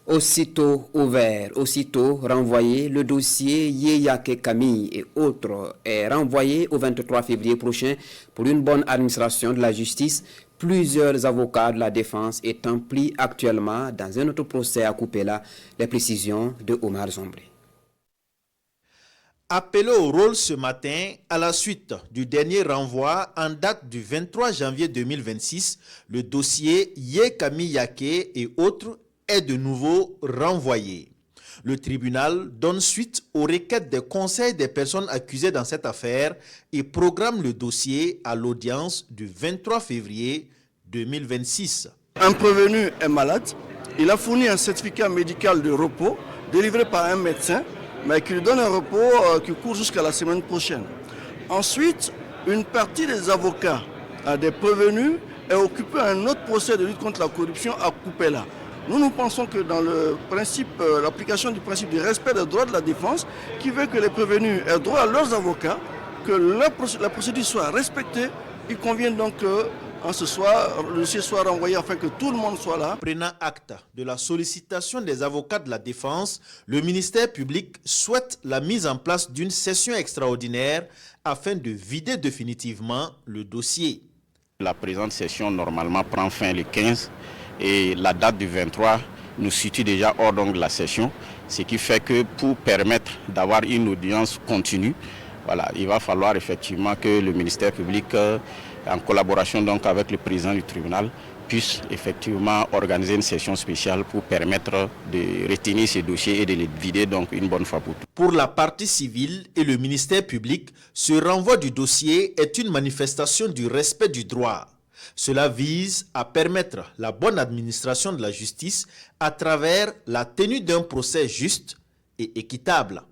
Aussitôt ouvert, aussitôt renvoyé, le dossier Yeyake Camille et autres est renvoyé au 23 février prochain pour une bonne administration de la justice. Plusieurs avocats de la défense étant pris actuellement dans un autre procès à Coupéla. Les précisions de Omar Zombré. Appelé au rôle ce matin à la suite du dernier renvoi en date du 23 janvier 2026, le dossier Yekami Yake et autres est de nouveau renvoyé. Le tribunal donne suite aux requêtes des conseils des personnes accusées dans cette affaire et programme le dossier à l'audience du 23 février 2026. Un prévenu est malade, il a fourni un certificat médical de repos délivré par un médecin, mais qui lui donne un repos qui court jusqu'à la semaine prochaine. Ensuite, une partie des avocats des prévenus est occupée à un autre procès de lutte contre la corruption à Coupéla. Nous pensons que dans le principe, l'application du principe du respect des droits de la défense, qui veut que les prévenus aient droit à leurs avocats, que la procédure soit respectée, il convient donc que le dossier soit renvoyé afin que tout le monde soit là. Prenant acte de la sollicitation des avocats de la défense, le ministère public souhaite la mise en place d'une session extraordinaire afin de vider définitivement le dossier. La présente session normalement prend fin le 15 et la date du 23 nous situe déjà hors donc de la session, ce qui fait que pour permettre d'avoir une audience continue, voilà, il va falloir effectivement que le ministère public, en collaboration donc avec le président du tribunal, puisse effectivement organiser une session spéciale pour permettre de retenir ces dossiers et de les vider donc une bonne fois pour toutes. Pour la partie civile et le ministère public, ce renvoi du dossier est une manifestation du respect du droit. Cela vise à permettre la bonne administration de la justice à travers la tenue d'un procès juste et équitable.